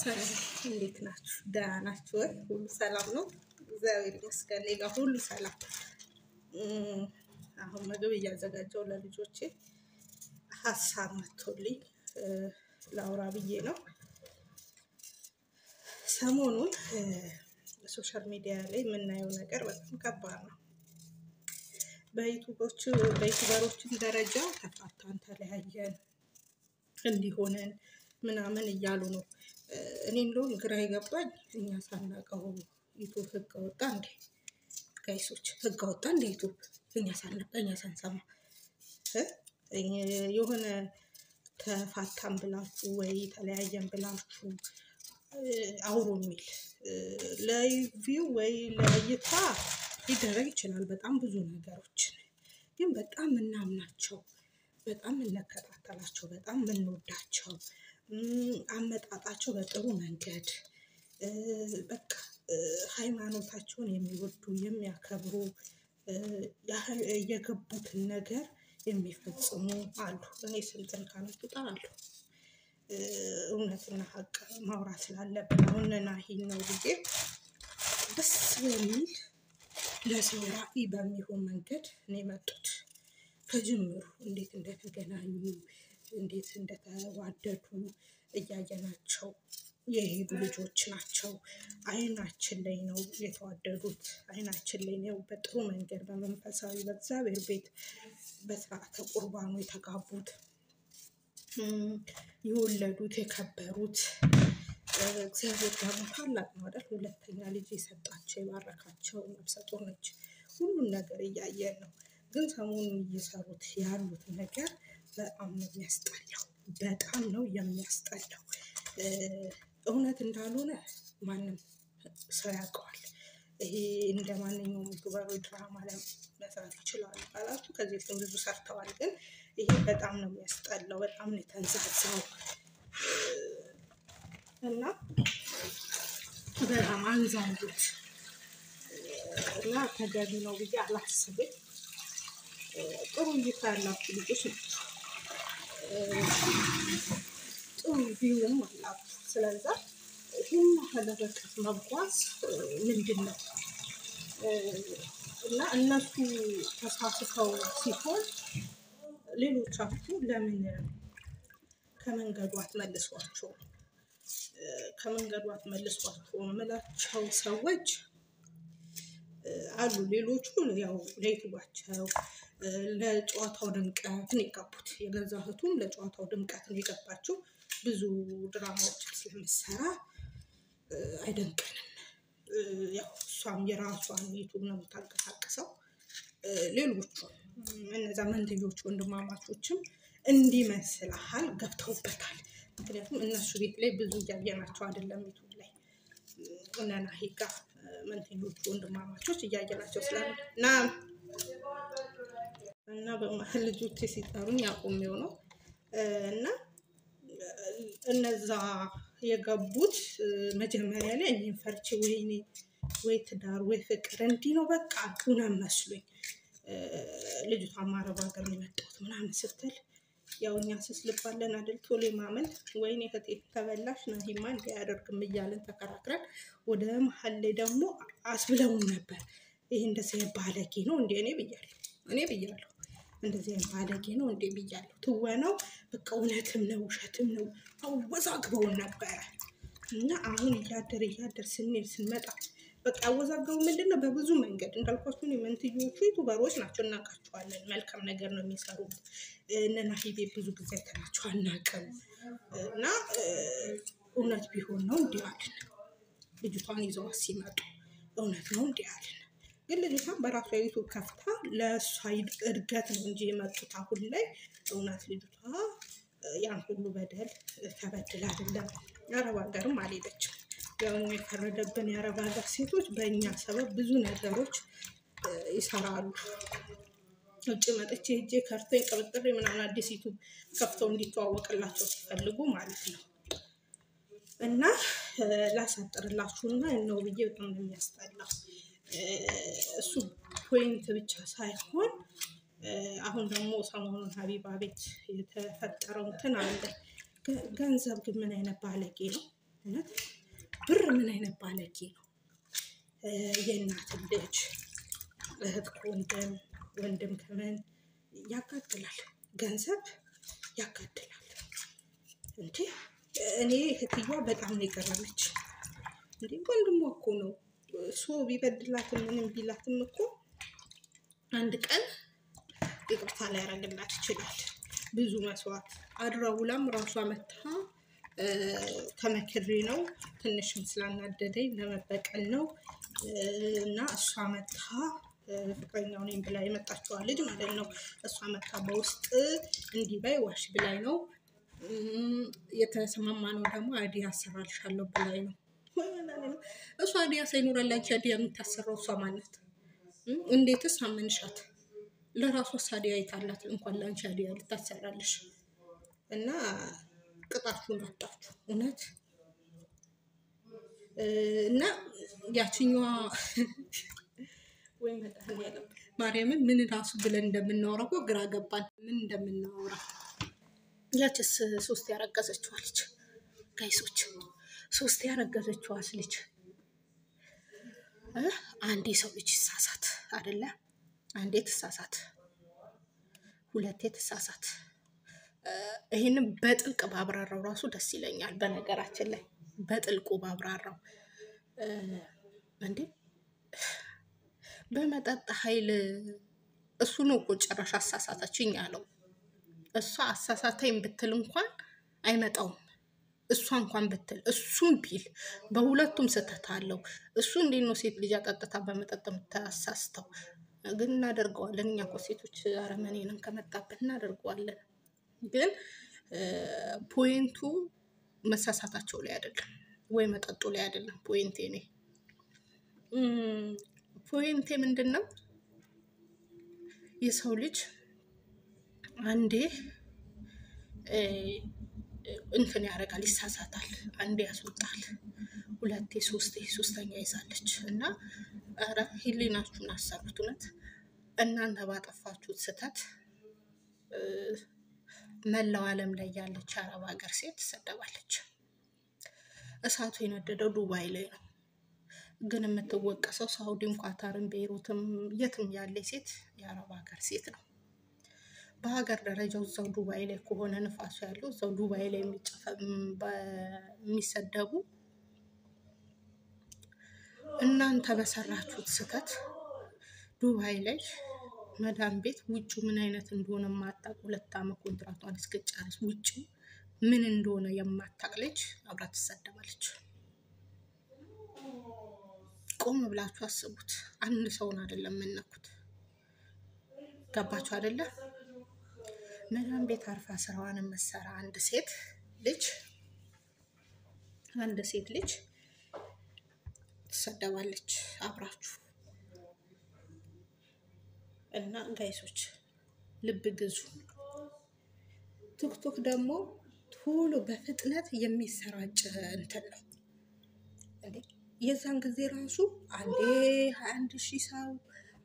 ሰላም እንዴት ናችሁ? ደህና ናችሁ ወይ? ሁሉ ሰላም ነው? እግዚአብሔር ይመስገን እኔ ጋር ሁሉ ሰላም። አሁን ምግብ እያዘጋጀው ለልጆቼ ሀሳብ መጥቶልኝ ላውራ ብዬ ነው። ሰሞኑን ሶሻል ሚዲያ ላይ የምናየው ነገር በጣም ከባድ ነው። በዩቲዩበሮችን ደረጃ ተፋታን፣ ተለያየን፣ እንዲሆነን ምናምን እያሉ ነው። እኔ እንደውም ግራ የገባኝ እኛ ሳናቀው ዩቲዩብ ህግ ወጣ እንዴ? ጋይሶች ህግ ወጣ እንዴ ዩቲዩብ? እኛ ሳንሰማ የሆነ ተፋታን ብላችሁ ወይ ተለያየን ብላችሁ አውሩ የሚል ለቪው ወይ ለእይታ ሊደረግ ይችላል። በጣም ብዙ ነገሮችን ግን በጣም እናምናቸው፣ በጣም እንከታተላቸው፣ በጣም እንወዳቸው፣ አመጣጣቸው በጥሩ መንገድ በቃ ሃይማኖታቸውን የሚወዱ የሚያከብሩ የገቡትን ነገር የሚፈጽሙ አሉ። እኔ ስንትን ካነቱ እጠራለሁ። እውነትና ሀቅ ማውራት ስላለብን አሁን ናሂን ነው ብዬ ደስ በሚል ለሰው ራዕይ በሚሆን መንገድ ነው የመጡት። ከጅምሩ እንዴት እንደተገናኙ እንዴት እንደተዋደዱ እያየናቸው የሄዱ ልጆች ናቸው። አይናችን ላይ ነው የተዋደዱት። አይናችን ላይ ነው በጥሩ መንገድ በመንፈሳዊ በእግዚአብሔር ቤት በስርዓተ ቁርባኑ የተጋቡት፣ የወለዱት፣ የከበሩት። እግዚአብሔር ደግሞ ታላቅ ነው አይደል? ሁለተኛ ልጅ የሰጣቸው የባረካቸው ነፍሰ ጡር ነች። ሁሉን ነገር እያየን ነው። ግን ሰሞኑን እየሰሩት ያሉት ነገር በጣም ነው የሚያስጠላው። በጣም ነው የሚያስጠላው። እውነት እንዳልሆነ ማንም ሰው ያውቀዋል። ይሄ እንደ ማንኛውም ዩቲዩበሮች ድራማ መስራት ይችላሉ ካላችሁ ከዚህ በፊት ብዙ ሰርተዋል። ግን ይሄ በጣም ነው የሚያስጠላው። በጣም ነው የተንዛዛው እና በጣም አንዛዙት እና ተገቢ ነው ብዬ አላስብም። ጥሩ እይታ ያላችሁ ልጆች ናቸው። ጥሩ ቪውም አላችሁ። ስለዛ ይህን ርቀት መጓዝ ምንድን ነው? እና እነሱ ተሳስተው ሲሆን ሌሎቻችሁ ለምን ከመንገዱ አትመልሷቸው? ከመንገዱ አትመልሷቸው የምላቸው ሰዎች አሉ። ሌሎቹ ያው ለዩቲዩባቸው ለጨዋታው ድምቀት ነው የገቡት። የገዛ እህቱም ለጨዋታው ድምቀት ነው የገባችው። ብዙ ድራማዎችን ስለምትሰራ አይደንቀንም። ያው እሷም የራሷን ዩቲዩብ ነው የምታንቀሳቅሰው። ሌሎቹ እነዛ መንትዮቹ ወንድማማቾችም እንዲመስልሃል ገብተውበታል። ምክንያቱም እነሱ ቤት ላይ ብዙ እያየናቸው አይደለም። ዩቲዩብ ላይ እነ ናሂ ጋር መንትዮቹ ወንድማማቾች እያየናቸው እና በመሀል ልጆቼ ሲጠሩኝ ያቆሜው ነው እና እነዛ የገቡት መጀመሪያ ላይ እኔን ፈርቼ ወይኔ ወይ ትዳር ወይ ፍቅር እንዲህ ነው በቃ ዱና መስሎኝ ልጅቷን አረብ ሀገር ነው የመጣሁት ምናምን ስትል ያው እኛ ስስልባለን አይደል ቶሎ ማመን ወይኔ እህቴ ተበላሽ ናሂማ እንዲህ አያደርግም እያልን ተከራክረን ወደ መሀል ላይ ደግሞ አስብለውን ነበር። ይሄ እንደዚህ ባለጌ ነው እንዴ? እኔ ብያለሁ እንደዚህ ባለጌ ነው እንዴ ብያለሁ። ትወናው በቃ እውነትም ነው ውሸትም ነው አወዛግበውን ነበረ እና አሁን እያደር ስንመጣ በቃ አወዛገቡ ምንድነው? በብዙ መንገድ እንዳልኳችሁ መንትዮቹ ዩቲዩበሮች ናቸው፣ እናውቃቸዋለን። መልካም ነገር ነው የሚሰሩት። እነ ናሂ ቤት ብዙ ጊዜ አይተናቸው አናውቅም እና እውነት ቢሆን ነው እንዲህ አልን። ልጅቷን ይዘዋ ሲመጡ እውነት ነው እንዲህ አልን። ግን ልጅቷን በራሷ ዩቲዩብ ከፍታ ለእሷ እድገት ነው እንጂ የመጡት አሁን ላይ እውነት ልጅቷ ያን ሁሉ በደል ተበድላ አይደለም። የአረብ ሀገርም አልሄደችም። ያው የፈረደብን የአረብ ሀገር ሴቶች በእኛ ሰበብ ብዙ ነገሮች ይሰራሉ። ውጭ መጥቼ ሄጄ ከርቶኝ ቅብጥሬ ምናምን አዲስ ዩቲዩብ ከፍተው እንዲተዋወቅላቸው ሲፈልጉ ማለት ነው። እና ላሳጥርላችሁና ነው ብዬ በጣም ነው የሚያስጠላው። እሱ ፖይንት ብቻ ሳይሆን አሁን ደግሞ ሰሞኑን ሀቢባ ቤት የተፈጠረው እንትን አለ። ገንዘብ ግን ምን አይነት ባለጌ ነው? እውነት ብር ምን አይነት ባለጌ ነው። የእናት ልጅ እህት ከወንድም ወንድም ከምን ያጋድላል፣ ገንዘብ ያጋድላል። እንዴ እኔ እህትየዋ በጣም ነው የገረመች። እንዴ ወንድሟ እኮ ነው እሱ ቢበድላትም ምንም ቢላትም እኮ አንድ ቀን ይቅርታ ሊያደርግላት ይችላል። ብዙ መስዋዕት አድራውላም ራሷ መታ ተመክሬ ነው ትንሽም ስላናደደኝ ለመበቀል ነው እና እሷ መታ ፍቅረኛው ነኝ ብላ የመጣችዋ ልጅ ማለት ነው። እሷ መታ በውስጥ እንዲህ በይ ዋሽ ብላኝ ነው የተስማማነው ደግሞ አዲያ አሰራልሻለሁ ብላኝ ነው። እሷ አዲያ ሳይኖራላች አዲያ የምታሰራው እሷ ማለት እንዴትስ አመንሻት? ለራሷ አዲያ አይታላት እንኳን ላንቺ አዲያ ልታሰራልሽ እና ቅጣችሁን አጣችሁ እውነት። እና ያቺኛዋ ወይ መድኃኒዓለም ማርያምን ምን ራሱ ብለን እንደምናወራው እኮ ግራ ገባን። ምን እንደምናወራ ያቺስ 3 ያረገዘችዋ ልጅ ጋይሶች 3 ያረገዘችዋ ልጅ አንዴ ሰው ልጅ ይሳሳት አይደለ? አንዴ ተሳሳት፣ ሁለቴ ተሳሳት። ይሄንን በጥልቅ ባብራራው ራሱ ደስ ይለኛል። በነገራችን ላይ በጥልቁ ባብራራው እንዴ በመጠጥ ኃይል እሱ ነው እኮ ጭራሽ አሳሳተችኝ ያለው። እሷ አሳሳተኝ ብትል እንኳን አይመጣውም። እሷ እንኳን ብትል እሱም ቢል በሁለቱም ስተት አለው። እሱ እንዴት ነው ሴት ልጅ አጠጥታ በመጠጥ የምታሳስተው? ግን እናደርገዋለን እኛ እኮ ሴቶች አረመኔንን ከመጣበት እናደርገዋለን። ግን ፖይንቱ መሳሳታቸው ላይ አይደለም ወይ መጠጡ ላይ አይደለም። ፖይንቴ ምንድነው? የሰው ልጅ አንዴ እንትን ያደርጋል፣ ይሳሳታል፣ አንዴ ያስወጣል፣ ሁለቴ ሶስተኛ ይዛለች እና ኧረ ህሊናችሁን አሰሩት። እውነት እናንተ ባጠፋችሁት ስተት መላው ዓለም ላይ ያለች አረብ ሀገር ሴት ትሰደባለች። እሳቱ የነደደው ዱባይ ላይ ነው፣ ግን የምትወቀሰው ሳውዲም፣ ኳታርም፣ ቤይሩትም የትም ያለ ሴት የአረብ ሀገር ሴት ነው። በሀገር ደረጃው እዛው ዱባይ ላይ ከሆነ ንፋሱ ያለው እዛው ዱባይ ላይ የሚሰደቡ እናንተ በሰራችሁት ስተት ዱባይ ላይ መዳም ቤት ውጩ ምን አይነት እንደሆነ የማታውቅ 2 ዓመት ኮንትራቷን እስከጨረስ ውጩ ምን እንደሆነ የማታውቅ ልጅ አብራ ትሰደባለች። ቆም ብላችሁ አስቡት። አንድ ሰውን አይደለም የምነኩት። ገባችሁ አይደለ? መዳም ቤት አርፋ ስራዋን መሰራ አንድ ሴት ልጅ ትሰደባለች አብራችሁ። እና ጋይሶች ልብ ግዙ። ቲክቶክ ደግሞ ቶሎ በፍጥነት የሚሰራጭ እንትን ነው እንዴ። የዛን ጊዜ ራሱ አንዴ 21,000 ሰው፣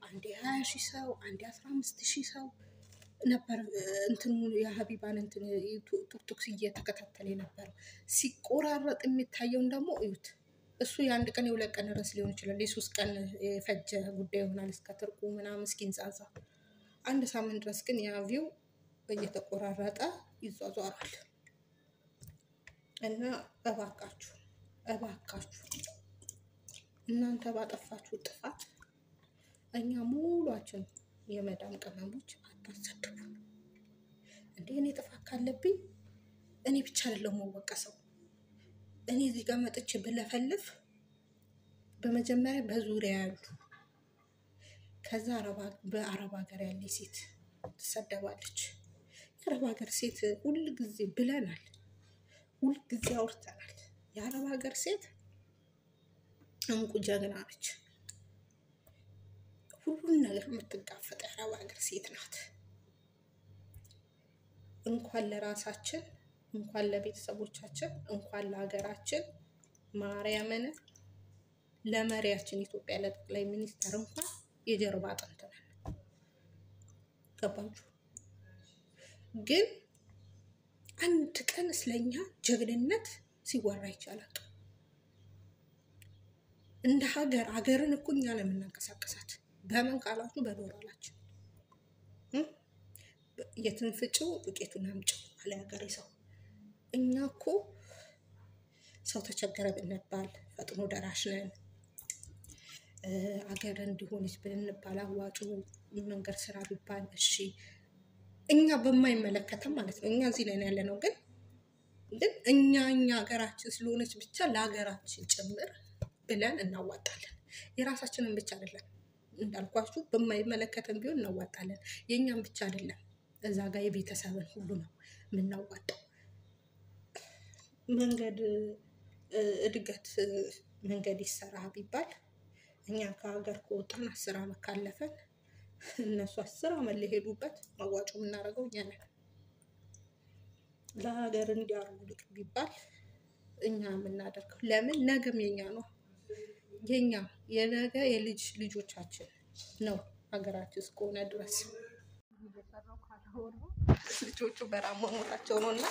አንዴ 20,000 ሰው፣ አንዴ 15,000 ሰው ነበር እንትን የሀቢባን እንትን ቲክቶክ እየተከታተለ ነበር። ሲቆራረጥ የሚታየውን ደግሞ እዩት። እሱ የአንድ ቀን የ2 ቀን ርዕስ ሊሆን ይችላል፣ የ3 ቀን የፈጀ ጉዳይ ይሆናል እስከ ትርቁ ምናምን እስኪንዛዛ። አንድ ሳምንት ድረስ ግን ያ ቪው እየተቆራረጠ ይዟዟራል። እና እባካችሁ እናንተ ባጠፋችሁ ጥፋት እኛ ሙሉአችን የመዳም ቅመሞች አታሰድቡ እንዴ። እኔ ጥፋት ካለብኝ እኔ ብቻ አይደለም የምወቀሰው። እኔ እዚህ ጋር መጥቼ ብለፈልፍ በመጀመሪያ በዙሪያ ያሉ፣ ከዛ በአረብ ሀገር ያለ ሴት ትሰደባለች። የአረብ ሀገር ሴት ሁል ጊዜ ብለናል፣ ሁል ጊዜ አውርተናል። የአረብ ሀገር ሴት እንቁ ጀግና ነች። ሁሉን ነገር የምትጋፈጥ የአረብ ሀገር ሴት ናት። እንኳን ለራሳችን፣ እንኳን ለቤተሰቦቻችን፣ እንኳን ለሀገራችን ማርያምን ለመሪያችን ኢትዮጵያ ለጠቅላይ ሚኒስትር እንኳን የጀርባ አጥንት ነን። ገባችሁ? ግን አንድ ቀን ስለኛ ጀግንነት ሲወራ ይቻላል። እንደ ሀገርን እኮ እኛ ነው የምናንቀሳቀሳት። በምን ካላችሁ በዶላራችን የትንፍጭው ዱቄቱን አምጪው አለ ሀገሬ ሰው። እኛ እኮ ሰው ተቸገረ ብንባል ፈጥኖ ደራሽ ነን። አገር እንዲሆንስ ብንባል አዋጩ መንገድ ስራ ቢባል እሺ፣ እኛ በማይመለከተን ማለት ነው። እኛ እዚህ ላይ ያለ ነው፣ ግን እኛ ሀገራችን ስለሆነች ብቻ ለሀገራችን ጭምር ብለን እናዋጣለን። የራሳችንን ብቻ አይደለም እንዳልኳችሁ፣ በማይመለከተን ቢሆን እናዋጣለን። የኛም ብቻ አይደለም፣ እዛ ጋር የቤተሰብን ሁሉ ነው የምናዋጣው። መንገድ እድገት መንገድ ይሰራ ቢባል እኛ ከሀገር ከወጣን 10 ዓመት ካለፈን እነሱ 10 ዓመት ሊሄዱበት መዋጮ የምናደርገው እኛ ነን። ለሀገር እንዲያርጉልክ ቢባል እኛ የምናደርገው ለምን? ነገም የኛ ነው። የነገ የልጅ ልጆቻችን ነው ሀገራችን እስከሆነ ድረስ። እየሰራው ካልሆነ ልጆቹ በራም መሞታቸው ነው። እና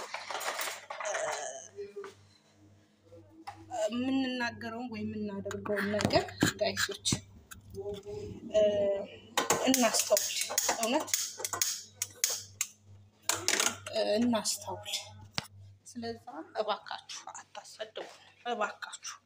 የምንናገረውን ወይ የምናደርገውን ነገር ጋይሶች እናስተውል። እውነት እናስተውል። ስለዛ እባካችሁ አታሰድቡ፣ እባካችሁ